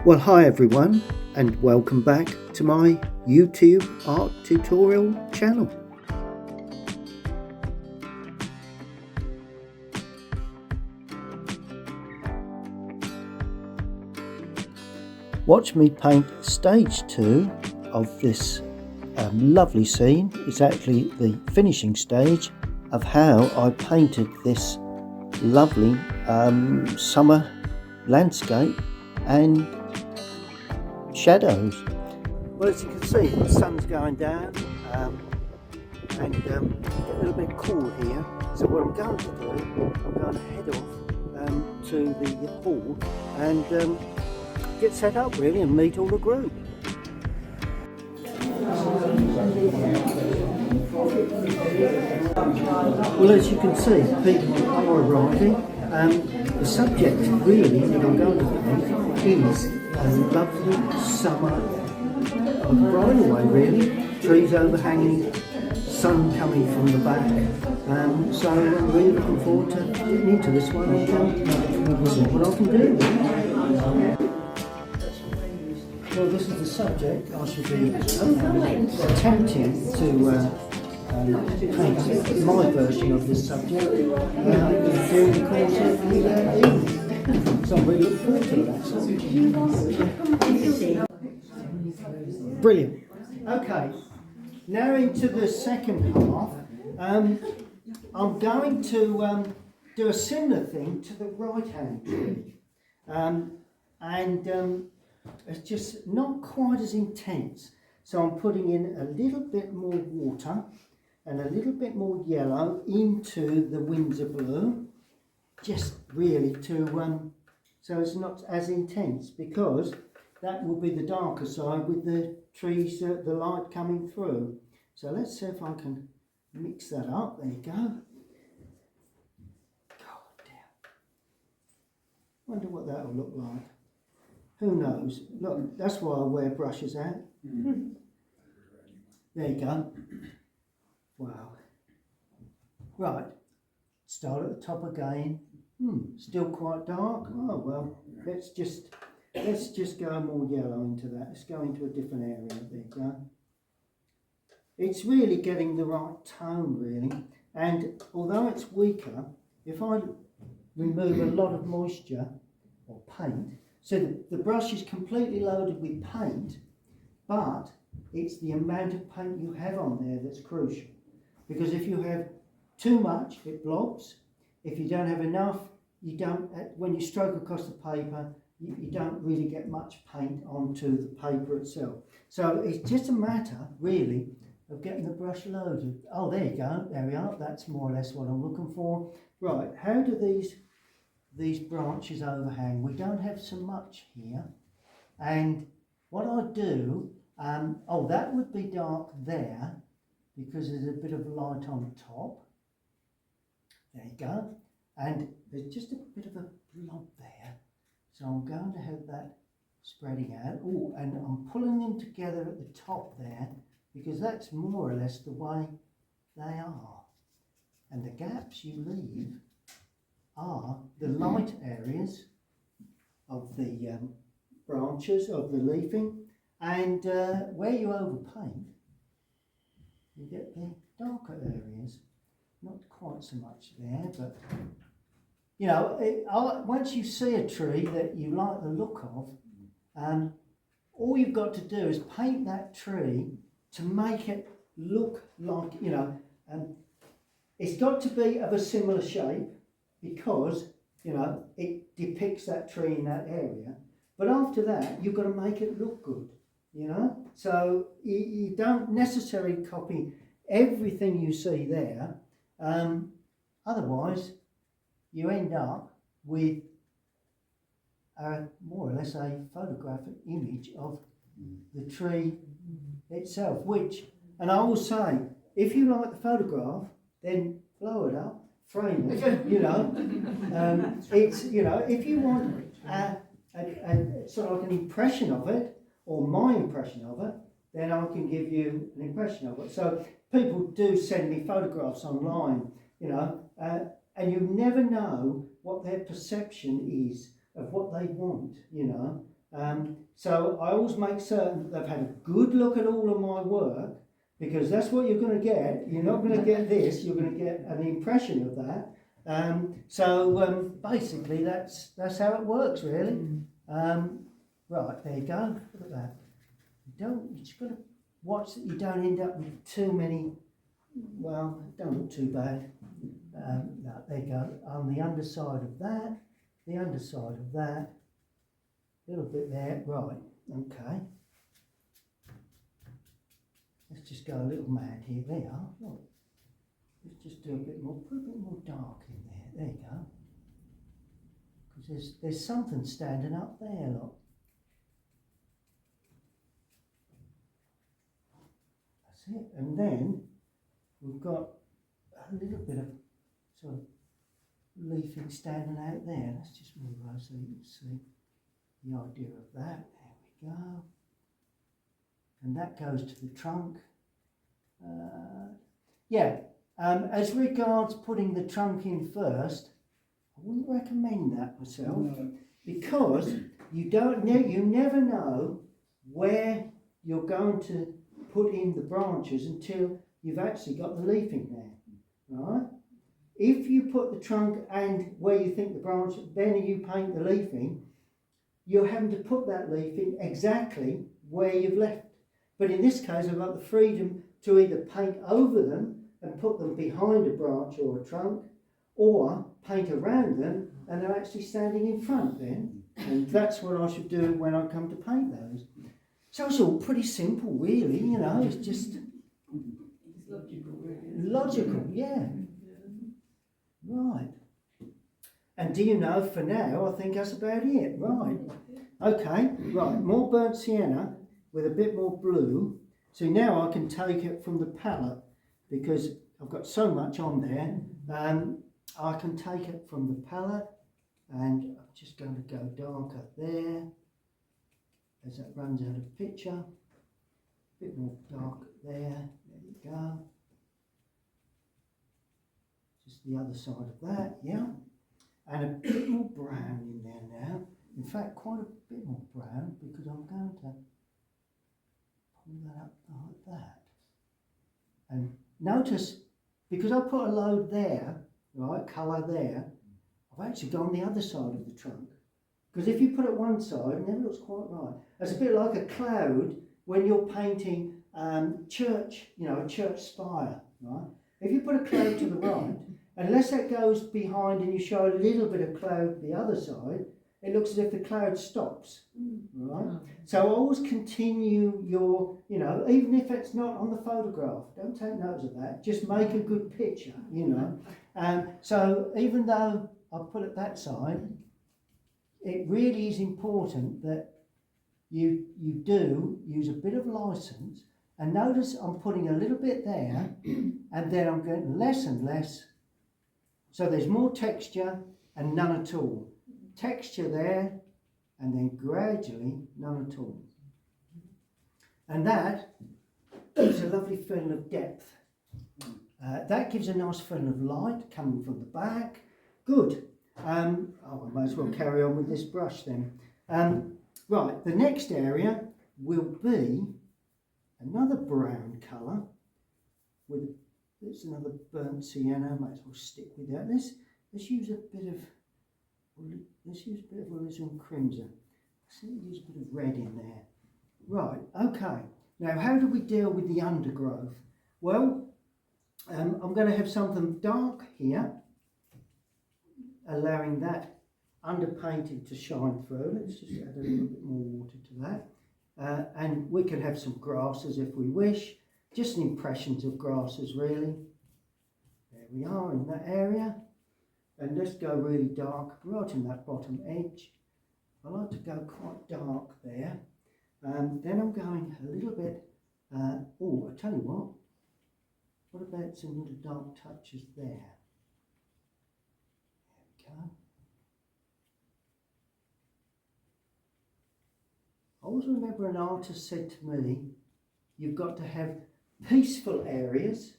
Well, hi everyone, and welcome back to my YouTube art tutorial channel. Watch me paint stage 2 of this lovely scene. It's actually the finishing stage of how I painted this lovely summer landscape and shadows. Well, as you can see, the sun's going down and get a little bit cool here. So what I'm going to do, I'm going to head off to the hall and get set up really and meet all the group. Well, as you can see, people are arriving. The subject really that I'm going to paint is a lovely summer bridleway really, trees overhanging, sun coming from the back. So I'm really looking forward to getting into this one and see what I can do. Well, this is the subject. I should be attempting to paint my version of this subject during the course of the evening. So I'm really looking forward to that. Brilliant. Okay, now into the second half. I'm going to do a similar thing to the right-hand tree. It's just not quite as intense. So I'm putting in a little bit more water and a little bit more yellow into the Windsor blue, just really to, so it's not as intense, because that will be the darker side with the trees, the light coming through. So let's see if I can mix that up. There you go. God damn. Wonder what that will look like. Who knows? Look, that's why I wear brushes out. There you go. Wow. Right. Start at the top again. Still quite dark. Oh well. Let's just go more yellow into that. Let's go into a different area. There you go. It's really getting the right tone, really. And although it's weaker, if I remove a lot of moisture or paint, so the brush is completely loaded with paint, but it's the amount of paint you have on there that's crucial. Because if you have too much, it blobs. If you don't have enough, you don't. When you stroke across the paper, you don't really get much paint onto the paper itself. So it's just a matter, really, of getting the brush loaded. Oh, there you go. There we are. That's more or less what I'm looking for. Right. How do these branches overhang? We don't have so much here. And what I do, oh, that would be dark there, because there's a bit of light on top. There you go. And there's just a bit of a blob there. So I'm going to have that spreading out. Oh, and I'm pulling them together at the top there, because that's more or less the way they are. And the gaps you leave are the light areas of the branches, of the leafing, and where you overpaint, you get the darker areas. Not quite so much there, but you know, once you see a tree that you like the look of, all you've got to do is paint that tree to make it look like, you know, it's got to be of a similar shape, because, you know, it depicts that tree in that area. But after that, you've got to make it look good, you know. So you don't necessarily copy everything you see there. Otherwise, you end up with more or less a photographic image of the tree itself, which, and I will say, if you like the photograph, then blow it up, frame it, you know. It's, you know, if you want a sort of like an impression of it, or my impression of it, then I can give you an impression of it. So people do send me photographs online, you know, and you never know what their perception is of what they want, you know. So I always make certain that they've had a good look at all of my work, because that's what you're going to get. You're not going to get this, you're going to get an impression of that. Basically that's how it works, really. Right, there you go, look at that. You just got to watch that you don't end up with too many, well, don't look too bad. No, there you go, on the underside of that, the underside of that, a little bit there, right, okay. Let's just go a little mad here, there you are, look. Let's just do a bit more, put a bit more dark in there, there you go. Because there's something standing up there, look. That's it, and then we've got a little bit of sort of leafing standing out there. Let's just move over so you can see the idea of that. There we go. And that goes to the trunk. As regards putting the trunk in first, I wouldn't recommend that myself, because you never know where you're going to put in the branches until you've actually got the leafing there, right? If you put the trunk and where you think the branch, then you paint the leafing, you're having to put that leafing exactly where you've left. But in this case, I've got the freedom to either paint over them and put them behind a branch or a trunk, or paint around them and they're actually standing in front then. And that's what I should do when I come to paint those. So it's all pretty simple, really, you know, it's just logical, really. Logical, yeah. Right. And do you know, for now, I think that's about it. Right. Okay, right, more burnt sienna with a bit more blue. So now I can take it from the palette, because I've got so much on there. I can take it from the palette, and I'm just going to go darker there as that runs out of picture. A bit more dark there. There you go. Just the other side of that, yeah. And a bit more brown in there now. In fact, quite a bit more brown, because I'm going to pull that up like that. And notice, because I put a load there, right, colour there, I've actually gone the other side of the trunk. Because if you put it one side, it never looks quite right. It's a bit like a cloud when you're painting church, you know, a church spire, right? If you put a cloud to the right, unless that goes behind and you show a little bit of cloud the other side, it looks as if the cloud stops, right? So always continue your, you know, even if it's not on the photograph, don't take notes of that, just make a good picture, you know. So even though I put it that side, it really is important that you do use a bit of license. And notice I'm putting a little bit there, and then I'm getting less and less. So there's more texture and none at all. Texture there, and then gradually none at all. And that gives a lovely feeling of depth. That gives a nice feeling of light coming from the back. Good. I might as well carry on with this brush then. Right, the next area will be another brown colour with, there's another burnt sienna. Might as well stick with that. Let's use a bit of alizarin crimson. Let's use a bit of red in there. Right, okay. Now, how do we deal with the undergrowth? Well, I'm going to have something dark here, allowing that underpainting to shine through. Let's just add a little bit more water to that. And we can have some grasses if we wish, just impressions of grasses really. There we are in that area. And let's go really dark right in that bottom edge. I like to go quite dark there. Then I'm going a little bit, I tell you what about some little dark touches there? There we go. I always remember an artist said to me, you've got to have peaceful areas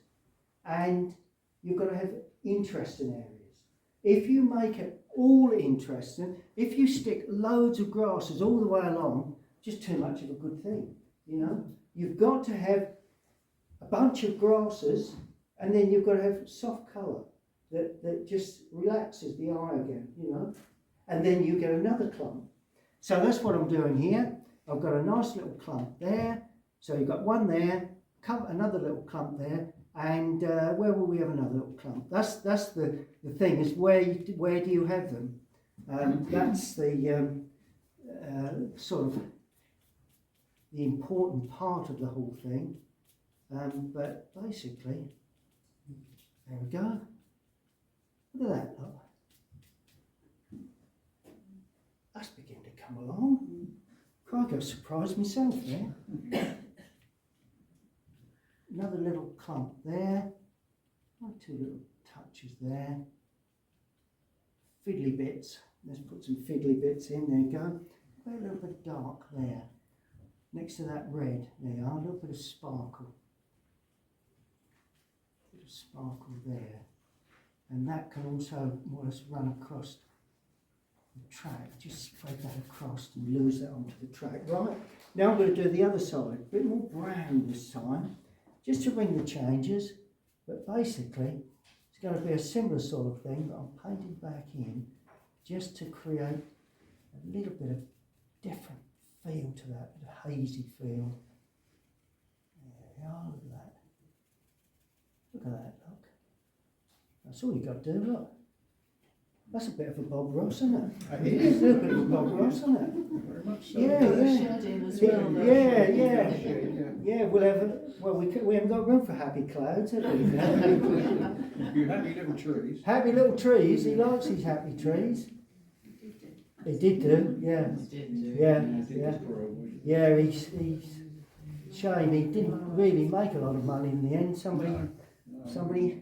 and you've got to have interesting areas. If you make it all interesting. If you stick loads of grasses all the way along, just too much of a good thing, you know. You've got to have a bunch of grasses, and then you've got to have soft colour that just relaxes the eye again, you know. And then you get another clump. So that's what I'm doing here. I've got a nice little clump there. So you've got one there, another little clump there, and where will we have another little clump? That's the thing, is where do you have them? That's the sort of the important part of the whole thing. But basically, there we go. Look at that, look. That's beginning to come along. Crikey, I've surprised myself there. Another little clump there. Two little touches there. Fiddly bits. Let's put some fiddly bits in. There you go. A little bit of dark there. Next to that red, there you are. A little bit of sparkle. A bit of sparkle there. And that can also more or less run across the track. Just spread that across and lose that onto the track. Right, now I'm going to do the other side. A bit more brown this time, just to bring the changes. But basically, it's going to be a similar sort of thing, but I'm painting back in just to create a little bit of different feel to that, a hazy feel. There we are, look at that. Look at that, look. That's all you got to do, look. That's a bit of a Bob Ross, isn't it? It is a little bit of a Bob Ross, isn't it? Very much so. Yeah, we haven't got room for happy clouds, have we? You happy little trees. Happy little trees, he likes his happy trees. He did do, yeah. Yeah, he's shame he didn't really make a lot of money in the end. Somebody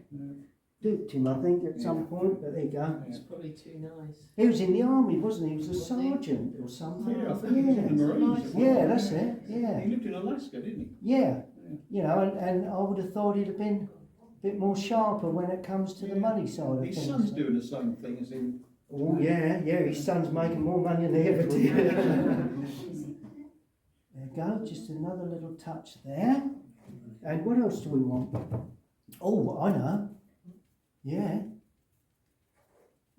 duped him, I think, at some point, but there you go. It's probably too nice. He was in the army, wasn't he? He was a sergeant or something. Yeah, I think he was in the Marines. Yeah, that's it, yeah. He lived in Alaska, didn't Yeah, you know, and I would have thought he'd have been a bit more sharper when it comes to the money side of he? things. His son's doing the same thing as him. Oh yeah, his son's making more money than he ever did. There you go, just another little touch there. And what else do we want? Oh, I know. Yeah.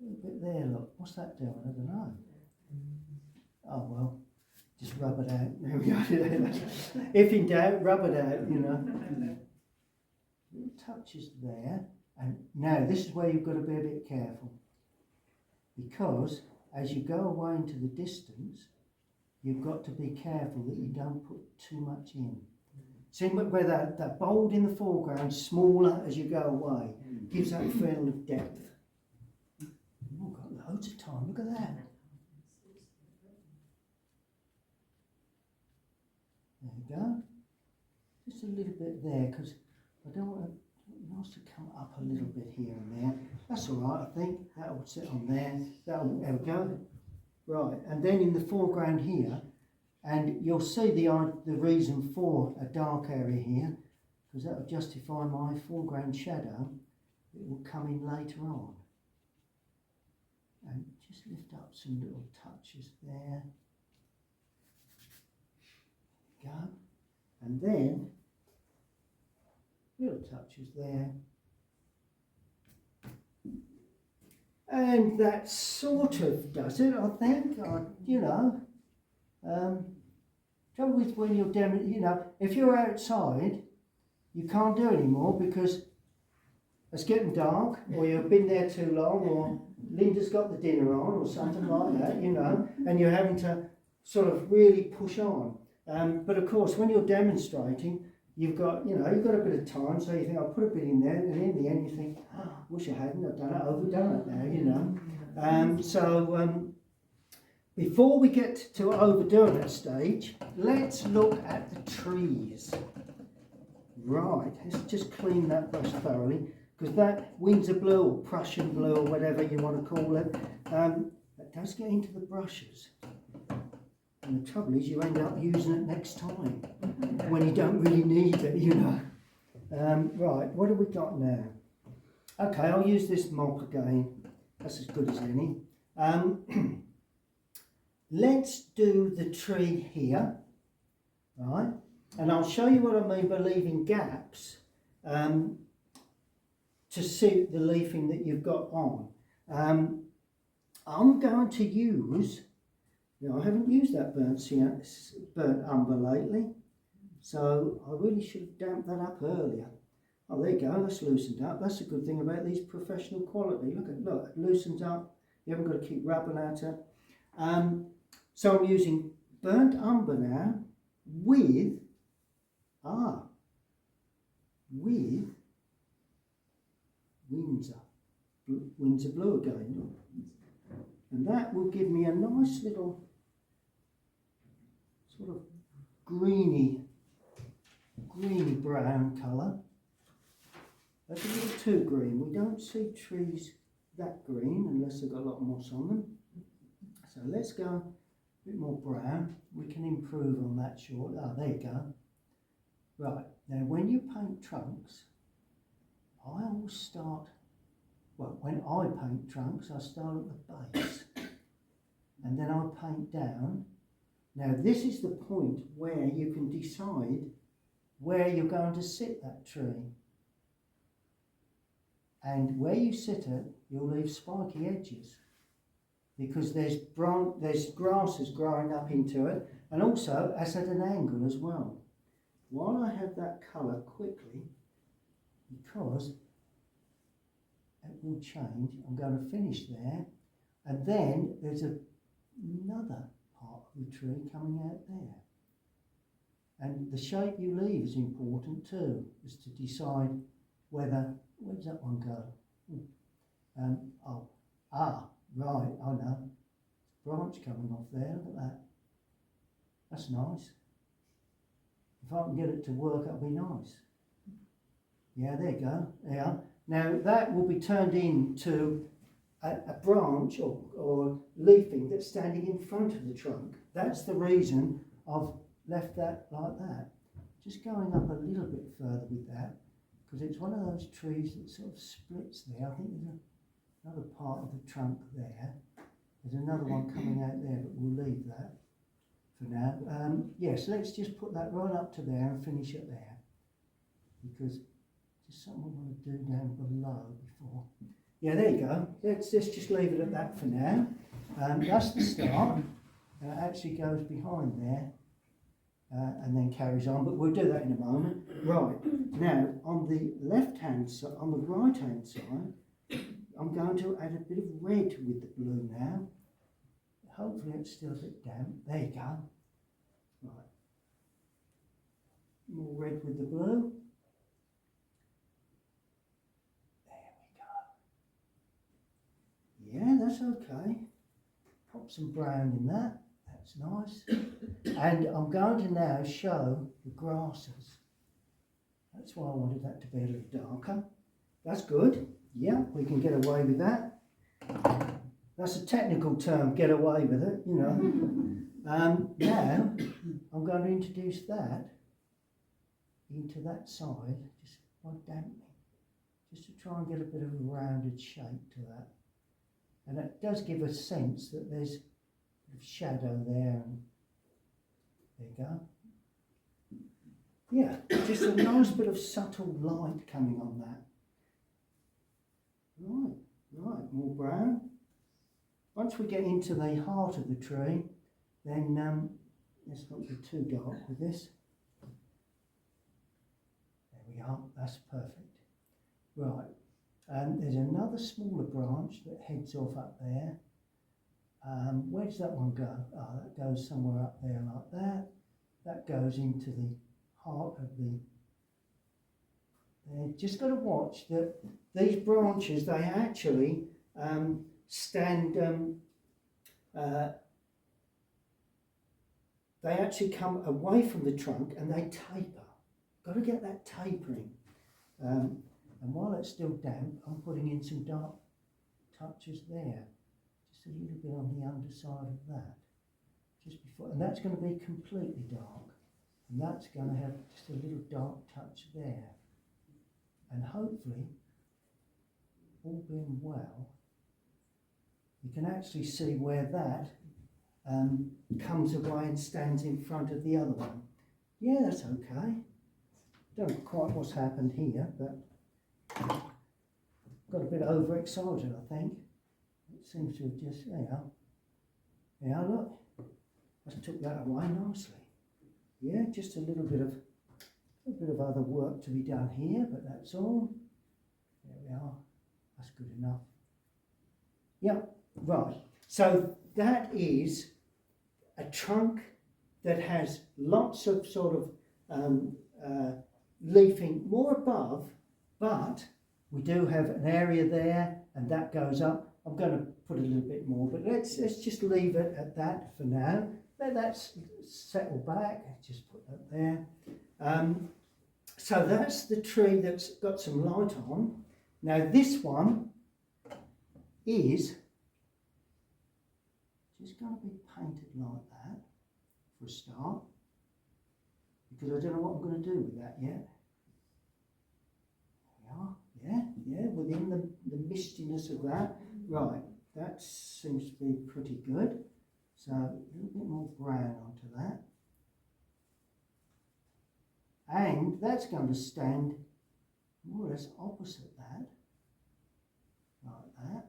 A little bit there, look. What's that doing? I don't know. Oh well, just rub it out. There we go. If in doubt, rub it out, you know. Little touches there. And now this is where you've got to be a bit careful. Because as you go away into the distance, you've got to be careful that you don't put too much in. See where that bold in the foreground, smaller as you go away, gives that feeling of depth. Oh, got loads of time, look at that. There you go. Just a little bit there, because I don't want it wants to come up a little bit here and there. That's all right, I think. That will sit on there. There we go. Right, and then in the foreground here, and you'll see the reason for a dark area here, because that will justify my foreground shadow. It will come in later on. And just lift up some little touches there. Go. And then, little touches there. And that sort of does it, I think. You know. Trouble with when you're you know, if you're outside, you can't do it anymore because it's getting dark, or you've been there too long, or Linda's got the dinner on, or something like that, you know, and you're having to sort of really push on. But of course, when you're demonstrating, you've got a bit of time, so you think, I'll put a bit in there, and in the end you think, oh, wish I hadn't, I've done it, overdone it now, you know. Before we get to overdoing that stage, let's look at the trees. Right, let's just clean that brush thoroughly, because that Windsor blue or Prussian blue or whatever you want to call it, that does get into the brushes. And the trouble is you end up using it next time when you don't really need it, you know. Right, what have we got now? Okay, I'll use this mop again. That's as good as any. Let's do the tree here, right? And I'll show you what I mean by leaving gaps to suit the leafing that you've got on. I'm going to use, I haven't used that burnt umber lately, so I really should have damped that up earlier. Oh, there you go, that's loosened up. That's a good thing about these professional quality. Look, it loosens up. You haven't got to keep rubbing at it. So I'm using burnt umber now with Windsor Blue again. And that will give me a nice little sort of greeny brown colour. That's a little too green. We don't see trees that green unless they've got a lot of moss on them. So let's go a bit more brown. We can improve on that short. There you go. Right, now when you paint trunks, I always start, well, when I paint trunks, I start at the base and then I paint down. Now this is the point where you can decide where you're going to sit that tree. And where you sit it, you'll leave spiky edges because there's grasses growing up into it, and also it's at an angle as well. While I have that colour quickly, because it will change, I'm going to finish there, and then there's another part of the tree coming out there. And the shape you leave is important too, is to decide whether, where does that one go? Right, I know. Branch coming off there, look at that. That's nice. If I can get it to work, that'll be nice. Yeah, there you go. Yeah. Now that will be turned into a branch or leafing that's standing in front of the trunk. That's the reason I've left that like that. Just going up a little bit further with that, because it's one of those trees that sort of splits there. I think there's another part of the trunk there. There's another one coming out there, but we'll leave that for now. Yes, let's just put that right up to there and finish it there, because just something I want to do down below before. Yeah, there you go. Let's just leave it at that for now. That's the start. It actually goes behind there and then carries on, but we'll do that in a moment. Right, now on the left-hand side, on the right-hand side, I'm going to add a bit of red with the blue now. Hopefully it's still a bit damp. There you go. Right. More red with the blue. There we go. Yeah, that's okay. Pop some brown in that. That's nice. And I'm going to now show the grasses. That's why I wanted that to be a little darker. That's good. Yeah, we can get away with that. That's a technical term, get away with it, you know. Now, I'm going to introduce that into that side, just by damping, just to try and get a bit of a rounded shape to that. And it does give a sense that there's a bit of shadow there, and there you go. Yeah, just a nice bit of subtle light coming on that. Right, more brown. Once we get into the heart of the tree, then let's not be too dark with this. There we are, that's perfect. Right, and there's another smaller branch that heads off up there. Where does that one go? That goes somewhere up there like that. That goes into the heart of the... Just got to watch that these branches, they actually stand, they actually come away from the trunk and they taper. Got to get that tapering. And while it's still damp, I'm putting in some dark touches there. Just a little bit on the underside of that. Just before, and that's going to be completely dark. And that's going to have just a little dark touch there. And hopefully, all being well, you can actually see where that comes away and stands in front of the other one. Yeah, that's okay. Don't know quite what's happened here, but got a bit overexcited, I think. It seems to have just, yeah, look, I took that away nicely. Yeah, just a little bit of other work to be done here, but that's all. There we are. That's good enough. Yep, right. So that is a trunk that has lots of sort of leafing more above, but we do have an area there, and that goes up. I'm going to put a little bit more, but let's just leave it at that for now. Let that settle back. Just put that there. So that's the tree that's got some light on. Now this one is just going to be painted like that for a start, because I don't know what I'm going to do with that yet. There we are. Yeah, within the mistiness of that. Right, that seems to be pretty good. So a little bit more brown onto that. And that's going to stand more or less opposite that. Like that.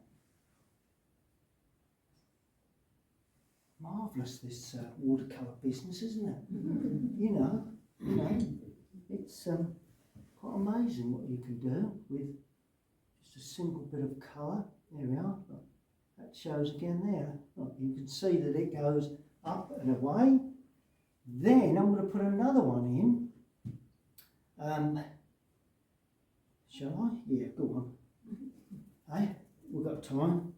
Marvellous, this watercolour business, isn't it? You know, it's quite amazing what you can do with just a simple bit of colour. There we are. Look, that shows again there. Look, you can see that it goes up and away. Then I'm going to put another one in. Shall I? Yeah, go on. Hey, we've got time.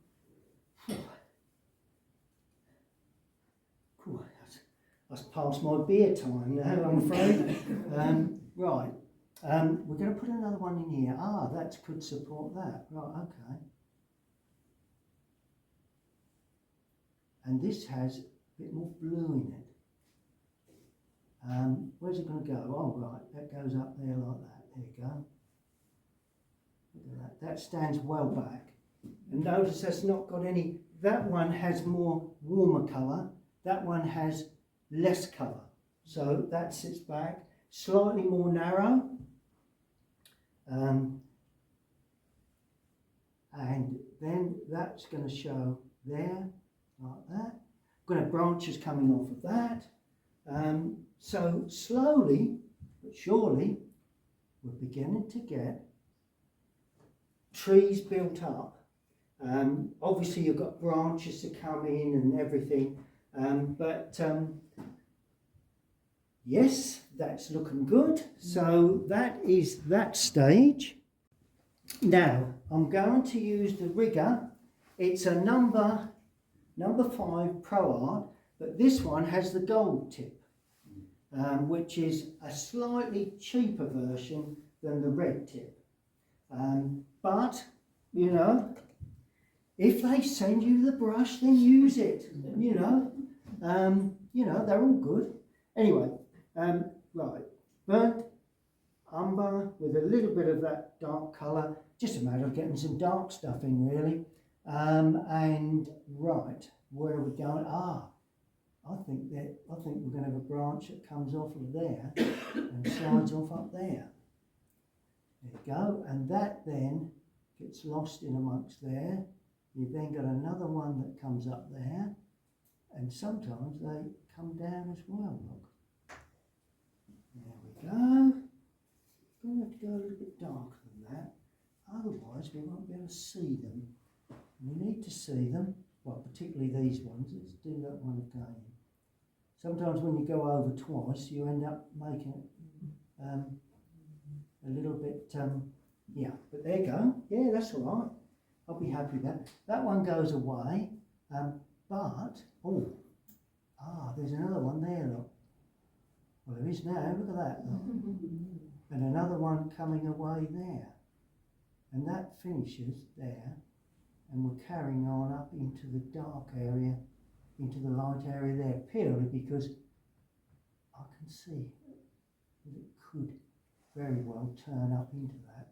Cool. That's past my beer time now, I'm afraid. Right. We're going to put another one in here. Ah, that could support that. Right, okay. And this has a bit more blue in it. Where's it going to go? Oh, right, that goes up there like that. There you go. Look at that. That stands well back. And notice that's not got any, that one has more warmer colour. That one has less colour. So that sits back. Slightly more narrow. And then that's going to show there, like that. Going to have branches coming off of that. So slowly but surely we're beginning to get trees built up. Obviously you've got branches to come in and everything, but yes, that's looking good. So that is that stage. Now I'm going to use the rigger. It's a number 5 Pro Art, but this one has the gold tip, which is a slightly cheaper version than the red tip. But you know, if they send you the brush, then use it. You know, they're all good. Anyway, right, burnt umber with a little bit of that dark colour. Just a matter of getting some dark stuff in, really. And right, where are we going? I think we're going to have a branch that comes off of there and slides off up there. There you go, and that then gets lost in amongst there. You've then got another one that comes up there, and sometimes they come down as well. Look, there we go. Going to have to go a little bit darker than that, otherwise we won't be able to see them. We need to see them, well, particularly these ones. Let's do that one again. Sometimes when you go over twice, you end up making it a little bit, yeah, but there you go. Yeah, that's all right. I'll be happy with that. That one goes away, but, there's another one there, look. Well, there is now, look at that, look. And another one coming away there. And that finishes there, and we're carrying on up into the dark area, into the light area there, purely because I can see that it could very well turn up into that.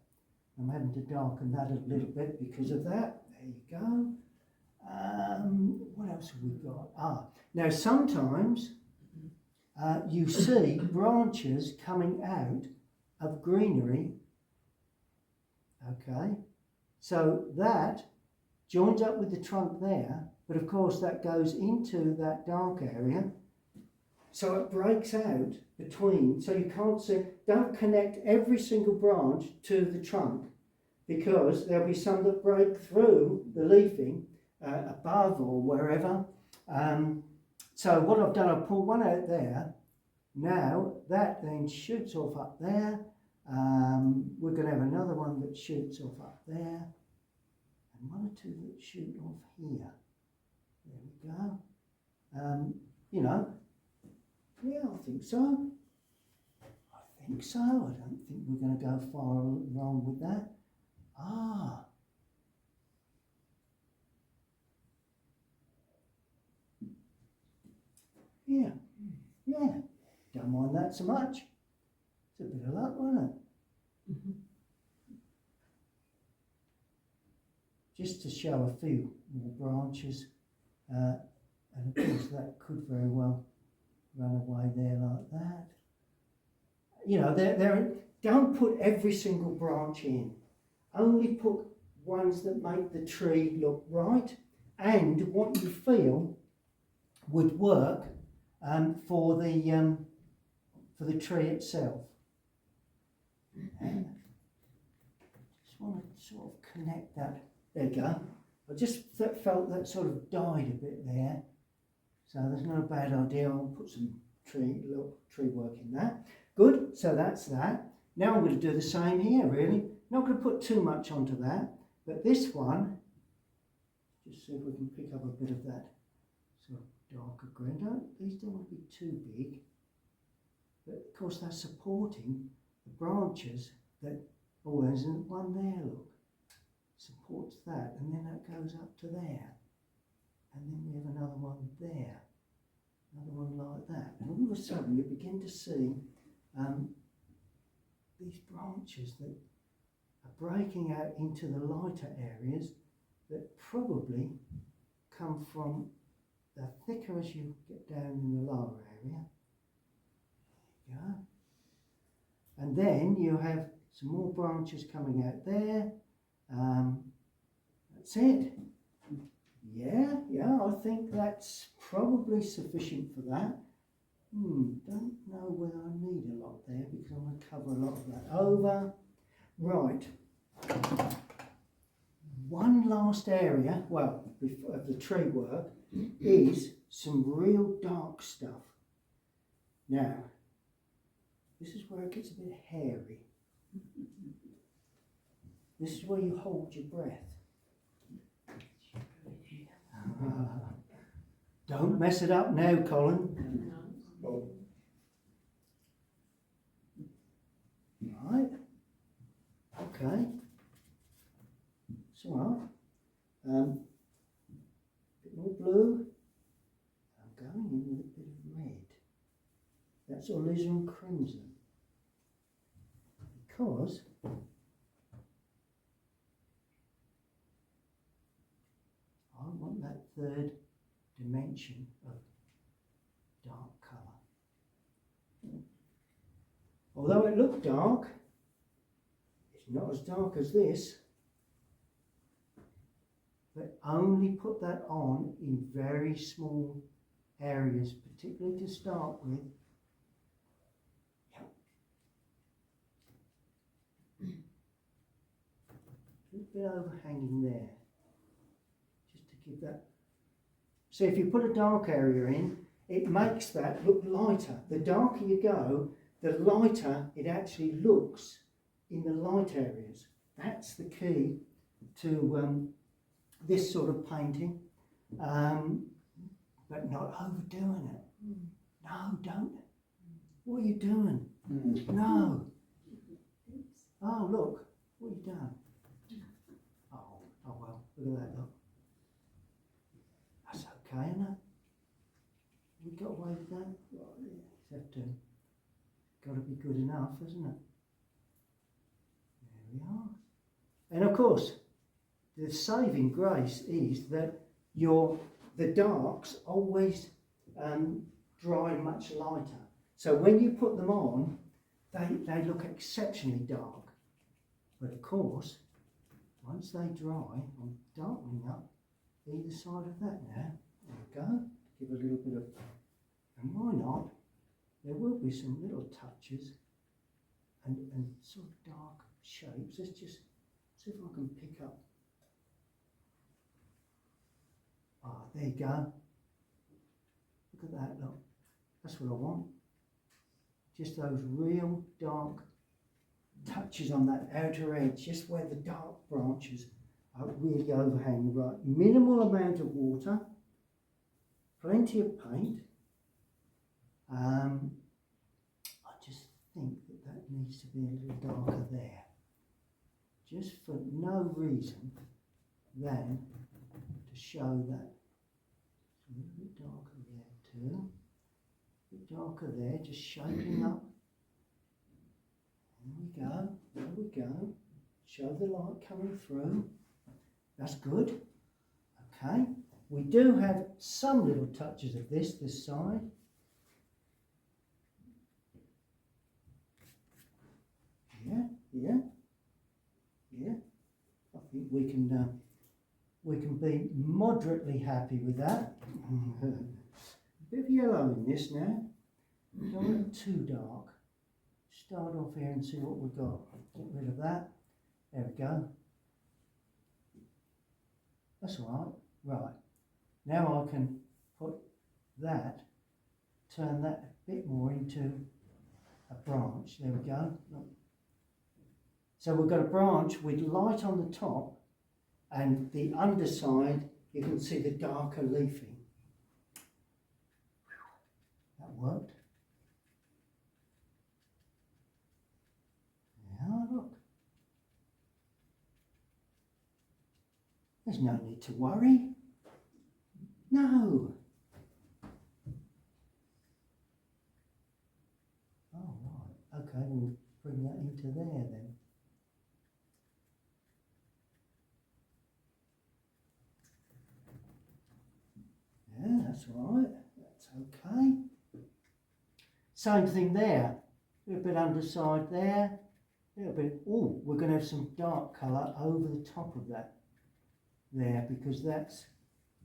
I'm having to darken that a little bit because of that. There you go. What else have we got? Now sometimes you see branches coming out of greenery. Okay, so that joins up with the trunk there, but of course that goes into that dark area. So it breaks out between, so you can't see, don't connect every single branch to the trunk, because there'll be some that break through the leafing above or wherever. So what I've done, I've pulled one out there. Now that then shoots off up there. We're going to have another one that shoots off up there, and one or two that shoot off here. There we go. You know, yeah, I think so. I think so. I don't think we're going to go far wrong with that. Yeah, yeah. Don't mind that so much. It's a bit of luck, wasn't it? Mhm. Just to show a few more branches, and of course that could very well run away there like that. You know, don't put every single branch in. Only put ones that make the tree look right and what you feel would work for the tree itself. Just want to sort of connect that. There you go. I just felt that sort of died a bit there. So there's no bad idea. I'll put some little tree work in that. Good, so that's that. Now I'm going to do the same here, really. Not going to put too much onto that, but this one, just see if we can pick up a bit of that sort of darker green. These don't want to be too big, but of course they're supporting the branches that, oh, there's one there, look, supports that, and then that goes up to there, and then we have another one there, another one like that, and all of a sudden you begin to see these branches that are breaking out into the lighter areas that probably come from the thicker as you get down in the lower area. There you go. And then you have some more branches coming out there. That's it. Yeah, I think that's probably sufficient for that. Don't know whether I need a lot there because I'm going to cover a lot of that over. Right. One last area, well, of the tree work is some real dark stuff. Now, this is where it gets a bit hairy. This is where you hold your breath. Don't mess it up now, Colin. Right. Okay. It's all right. A bit more blue. I'm going in with a bit of red. That's alizarin crimson. Because I want that third dimension of dark colour. Although it looked dark, it's not as dark as this. But only put that on in very small areas, particularly to start with. A little bit overhanging there, just to give that. So if you put a dark area in, it makes that look lighter. The darker you go, the lighter it actually looks in the light areas. That's the key to this sort of painting, but not overdoing it. No, don't. What are you doing? No. Oh, look, what have you done? Oh well, look at that, look. That's okay, isn't it? We got away with that? Except got to be good enough, isn't it? There we are. And of course, the saving grace is that the darks always dry much lighter. So when you put them on, they look exceptionally dark. But of course, once they dry, I'm darkening up either side of that now. There we go. Give a little bit of, and why not? There will be some little touches and sort of dark shapes. Let's just see if I can pick up. Ah, there you go. Look at that, look. That's what I want. Just those real dark touches on that outer edge, just where the dark branches are really overhanging. Right, minimal amount of water, plenty of paint. I just think that needs to be a little darker there, just for no reason than to show that. A little bit darker there too. A bit darker there, just shaping up. There we go. Show the light coming through. That's good. Okay. We do have some little touches of this side. Yeah. I think we can be moderately happy with that. A bit of yellow in this now. Don't want it too dark. Start off here and see what we've got. Get rid of that. There we go. That's all right. Right. Now I can put that, turn that a bit more into a branch. There we go. Look. So we've got a branch with light on the top, and the underside you can see the darker leafing. That worked. Yeah, look. There's no need to worry. No. Oh, right. Okay, we'll bring that into there then. Yeah, that's all right. That's okay. Same thing there. A little bit underside there. A little bit. Oh, we're going to have some dark colour over the top of that there, because that's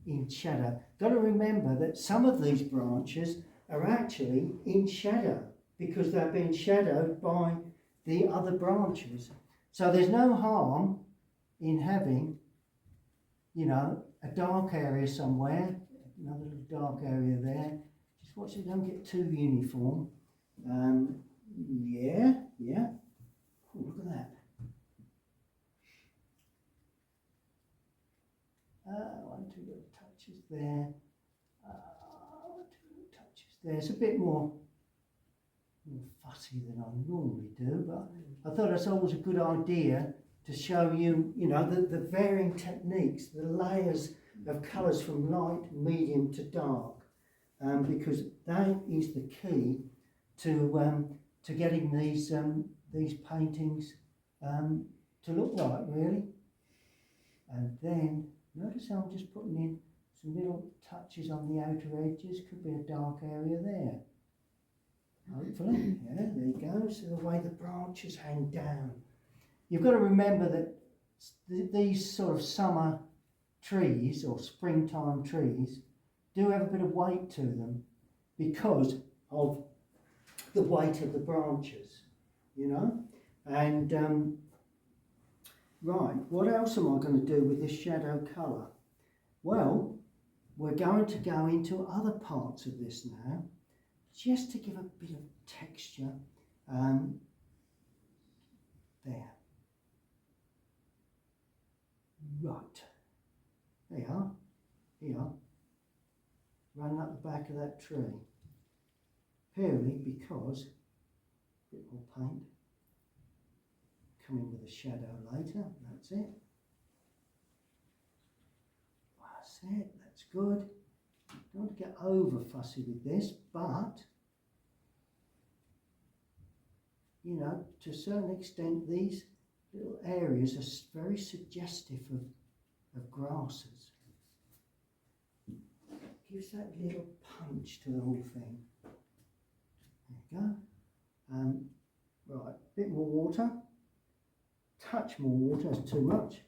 in shadow. Got to remember that some of these branches are actually in shadow because they're being shadowed by the other branches. So there's no harm in having, you know, a dark area somewhere, another little dark area there. Just watch it don't get too uniform. Yeah. Oh, look at that. One, two little touches there. One, two little touches there. It's a bit more fussy than I normally do, but I thought that's always a good idea to show you, you know, the varying techniques, the layers of colours from light, medium to dark, because that is the key to getting these paintings to look right, really. And then notice how I'm just putting in some little touches on the outer edges. Could be a dark area there. Hopefully, yeah, there you go. So the way the branches hang down. You've got to remember that these sort of summer trees or springtime trees do have a bit of weight to them because of the weight of the branches, you know. And right, what else am I going to do with this shadow colour? Well, we're going to go into other parts of this now, just to give a bit of texture. There. Right. There you are. Here. Running up the back of that tree. Purely because a bit more paint. Come in with a shadow later. That's it. That's it. That's good. Don't want to get over fussy with this, but you know, to a certain extent, these little areas are very suggestive of grasses. gives that little punch to the whole thing. There you go. Right, a bit more water. Touch more water, that's too much.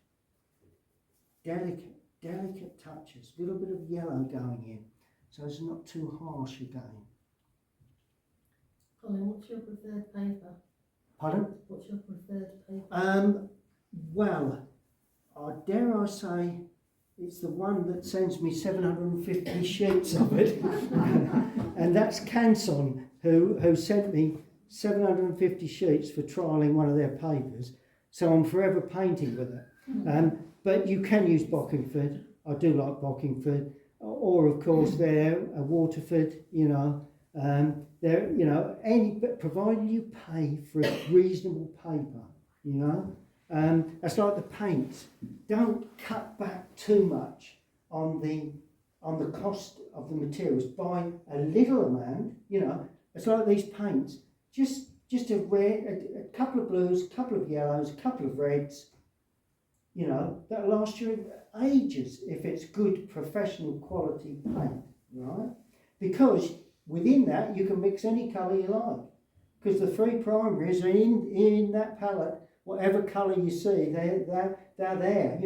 Delicate touches, a little bit of yellow going in, so it's not too harsh again. Colin, what's your preferred paper? Pardon? What's your preferred paper? Well, dare I say, it's the one that sends me 750 sheets of it, and that's Canson, who sent me 750 sheets for trialling one of their papers, so I'm forever painting with it. But you can use Bockingford. I do like Bockingford, or of course they're a Waterford. They're but provided you pay for a reasonable paper, that's like the paints. Don't cut back too much on the cost of the materials. Buy a little amount. It's like these paints. Just a couple of blues, a couple of yellows, a couple of reds. That'll last you ages if it's good professional quality paint, right? Because within that you can mix any colour you like. Because the three primaries are in that palette, whatever colour you see, they're there,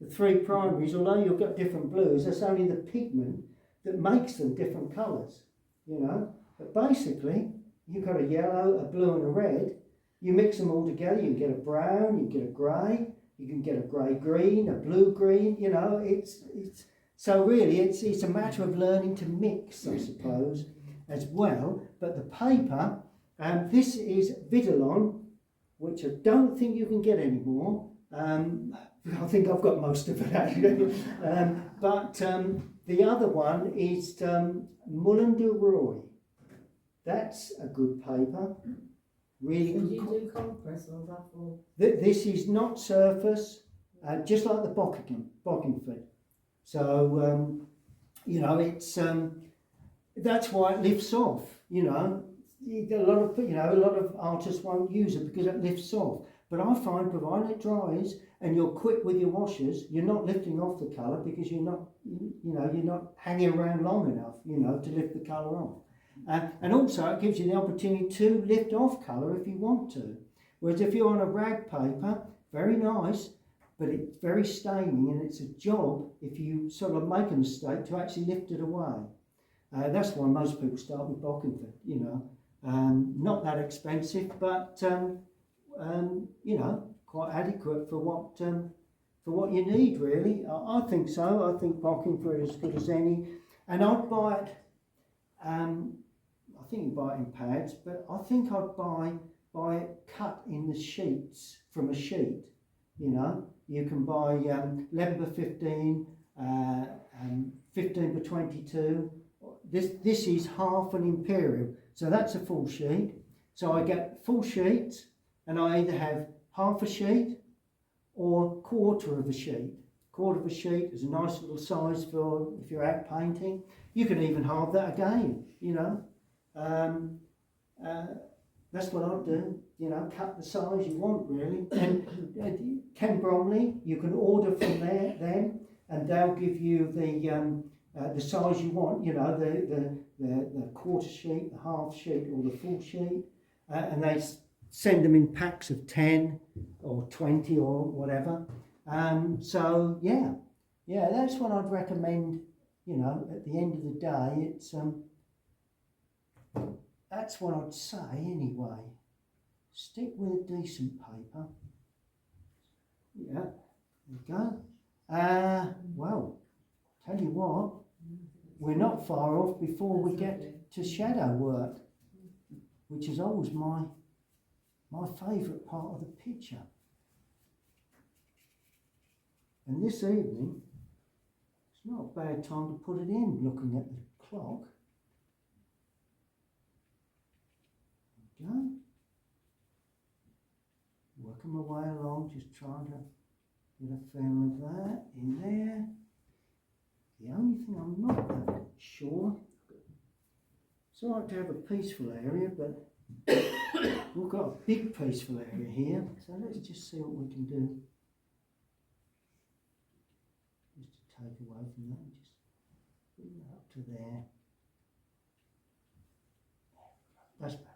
The three primaries, although you've got different blues, that's only the pigment that makes them different colours, But basically, you've got a yellow, a blue and a red, you mix them all together, you get a brown, you get a grey, you can get a grey-green, a blue-green, it's so really it's a matter of learning to mix, I suppose, as well. But the paper, this is Vidalon, which I don't think you can get anymore. I think I've got most of it actually. But the other one is Moulin de Roy. That's a good paper. Really So good. do you do cold press or rough or? This is not surface, just like the Bockingford. So it's that's why it lifts off. A lot of artists won't use it because it lifts off. But I find, provided it dries and you're quick with your washes, you're not lifting off the colour because you're not hanging around long enough, to lift the colour off. And also it gives you the opportunity to lift off colour if you want to. Whereas if you're on a rag paper, very nice, but it's very staining, and it's a job, if you sort of make a mistake, to actually lift it away. That's why most people start with Bockingford, not that expensive, but quite adequate for what you need, really. I think so. I think Bockingford is as good as any, and I'd buy it. I think you buy it in pads, but I think I'd buy it cut in the sheets from a sheet. You can buy 11 by 15, 15 by 22. This is half an imperial, so that's a full sheet. So I get full sheets, and I either have half a sheet or quarter of a sheet. Quarter of a sheet is a nice little size for if you're out painting. You can even halve that again, That's what I'll do, cut the size you want, really. And Ken Bromley, you can order from them, and they'll give you the size you want, the quarter sheet, the half sheet, or the full sheet, and they send them in packs of 10 or 20 or whatever. So yeah, that's what I'd recommend. At the end of the day, it's that's what I'd say anyway. Stick with a decent paper. Yeah, there you go. Well, tell you what, we're not far off before we get to shadow work, which is always my favourite part of the picture. And this evening, it's not a bad time to put it in, looking at the clock. There we go. Working my way along, just trying to get a feel of that in there. The only thing I'm not that sure, it's all right to have a peaceful area, but we've got a big peaceful area here, so let's just see what we can do. Just to take away from that and just bring that up to there. That's better.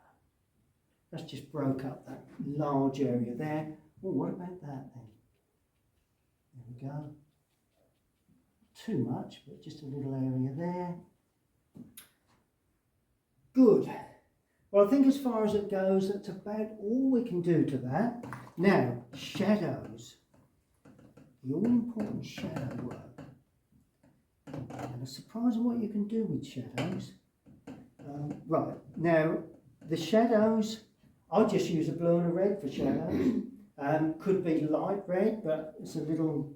That's just broke up that large area there. Oh, what about that then? There we go. Too much, but just a little area there. Good. Well, I think as far as it goes, that's about all we can do to that. Now, shadows. The all-important shadow work. And it's surprising what you can do with shadows. Right, now, the shadows, I'll just use a blue and a red for shadows. Could be light red, but it's a little,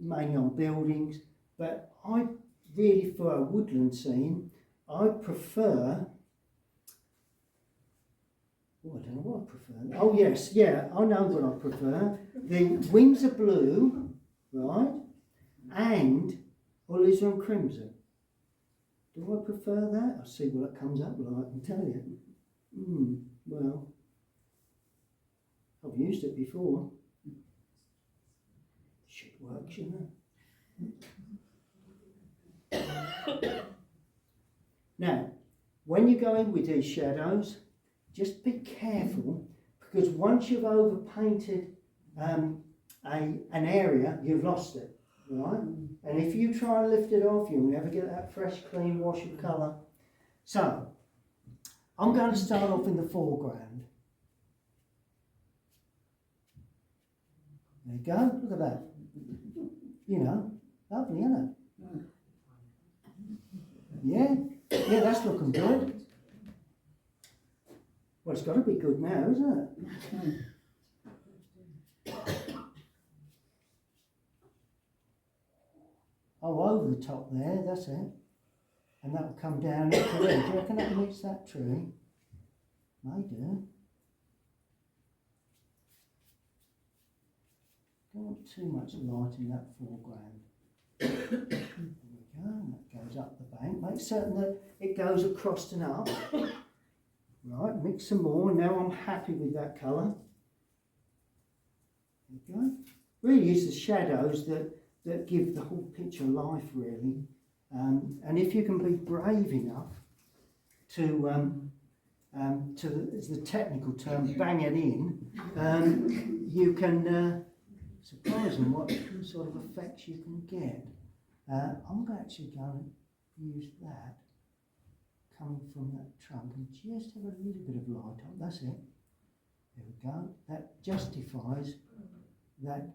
mainly on buildings. But I really, for a woodland scene, I prefer, oh, I don't know what I prefer. Oh yes, yeah, I know what I prefer. The wings are blue, right, and alizarin crimson. Do I prefer that? I'll see what it comes up like, I can tell you. Well, I've used it before. Should work, shouldn't it? Now, when you go in with these shadows, just be careful, because once you've overpainted an area, you've lost it, right? And if you try and lift it off, you'll never get that fresh, clean wash of colour. So, I'm going to start off in the foreground. There you go, look at that. You know, lovely, isn't it? Yeah, yeah, that's looking good. Well, it's got to be good now, isn't it? Oh, over the top there, that's it. And that will come down into there. Do you reckon that meets that tree? May do. Don't want too much light in that foreground. There we go, and that goes up the bank. Make certain that it goes across and up. Right, mix some more. Now I'm happy with that colour. There you go. Really is the shadows that give the whole picture life, really. And if you can be brave enough to as the technical term, bang it in, you can surprise them what sort of effects you can get. I'm actually going to use that coming from that trunk and just have a little bit of light on. That's it. There we go. That justifies that.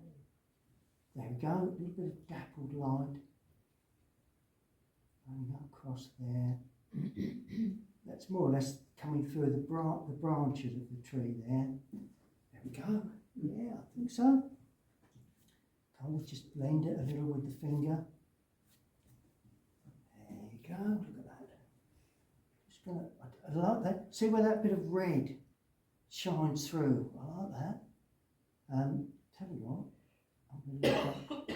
There we go. A little bit of dappled light running across there. That's more or less coming through the branches of the tree there. There we go. Yeah, I think so. I'll just blend it a little with the finger. There you go, look at that. Just gonna, I like that. See where that bit of red shines through? I like that. Tell you what, I'm going to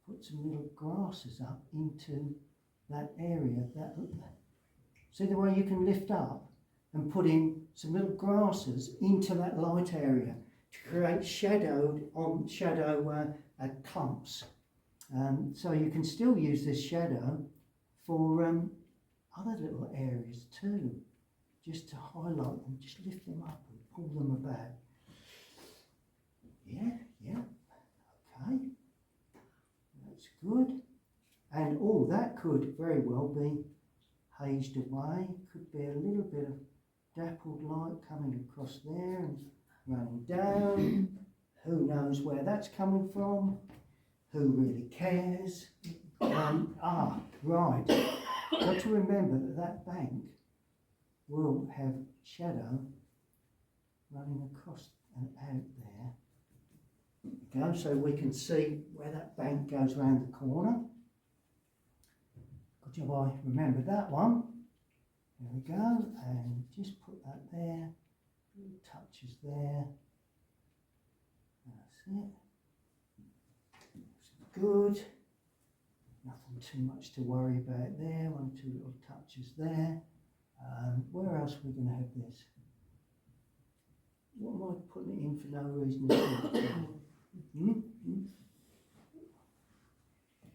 put some little grasses up into that area. See the way you can lift up and put in some little grasses into that light area to create shadow clumps. So you can still use this shadow for other little areas too, just to highlight them, just lift them up and pull them about. Yeah, okay, that's good. And oh, that could very well be hazed away, could be a little bit of dappled light coming across there and running down. Who knows where that's coming from? Who really cares? Right. Got to remember that bank will have shadow running across and out there. There we go, so we can see where that bank goes round the corner. Good job I remembered that one. There we go, and just put that there. Little touches there. That's it. Looks good. Nothing too much to worry about there. 1 or 2 little touches there. Where else are we going to have this? What am I putting it in for no reason at all?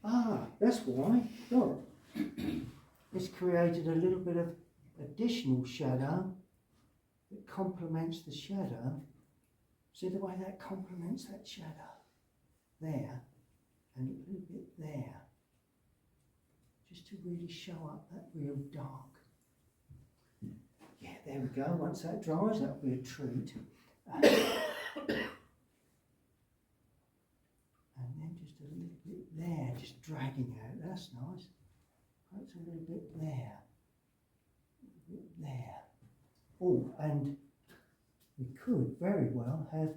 Ah, that's why. Look, it's created a little bit of additional shadow that complements the shadow. See the way that complements that shadow? There, and a little bit there. Just to really show up that real dark. Yeah, there we go. Once that dries, that'll be a treat. And then just a little bit there, just dragging out. That's nice. Perhaps a little bit there. A little bit there. Oh, and we could very well have,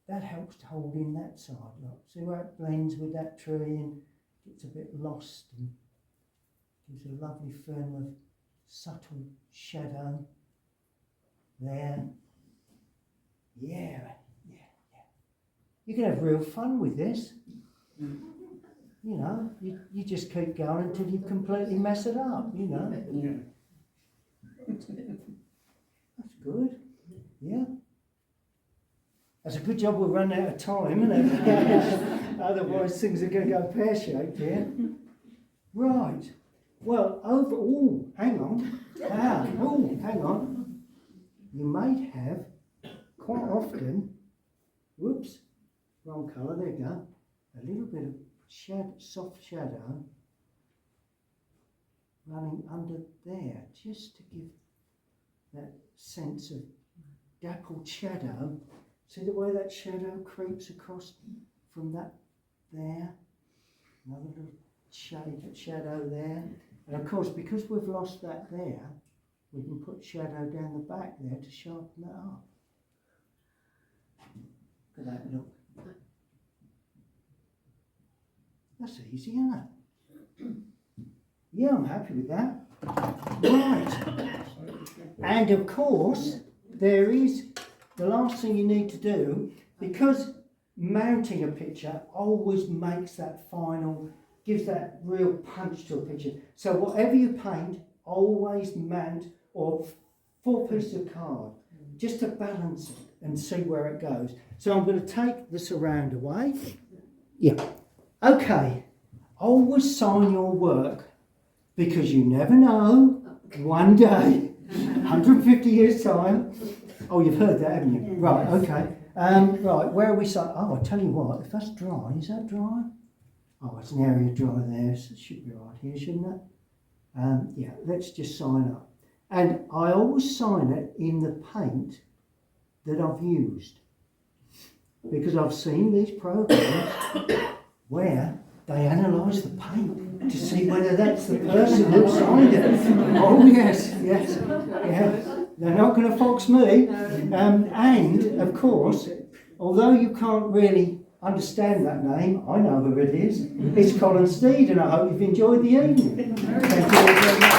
that helps to hold in that side. Look, see where it blends with that tree and gets a bit lost and gives a lovely film of subtle shadow there. Yeah. You can have real fun with this. You know, you just keep going until you completely mess it up, you know. Yeah. That's good. Yeah. That's a good job we'll run out of time, isn't it? Otherwise things are going to go pear-shaped here. Right. Well, hang on. Hang on. You may have, quite often, whoops, wrong colour, there you go, a little bit of soft shadow running under there, just to give that sense of dappled shadow. See the way that shadow creeps across from that there? Another little shadow there. And of course, because we've lost that there, we can put shadow down the back there to sharpen that up. Look at that look. That's easy, isn't it? Yeah, I'm happy with that. Right. And of course, there is the last thing you need to do, because mounting a picture always makes that final, gives that real punch to a picture. So whatever you paint, always mount or 4 pieces of card, just to balance it and see where it goes. So I'm going to take the surround away. Yeah. Okay. Always sign your work, because you never know, one day, 150 years time. Oh, you've heard that, haven't you? Right, okay. Right, where are we? Oh, I'll tell you what, if that's dry, is that dry? Oh, it's an area dry there, so it should be right here, shouldn't it? Yeah, let's just sign up. And I always sign it in the paint that I've used, because I've seen these programs where they analyse the paint to see whether that's the person who signed it. Oh yes, yeah. They're not going to fox me. And of course, although you can't really understand that name, I know who it is. It's Colinsteedart, and I hope you've enjoyed the evening. Thank you all very much.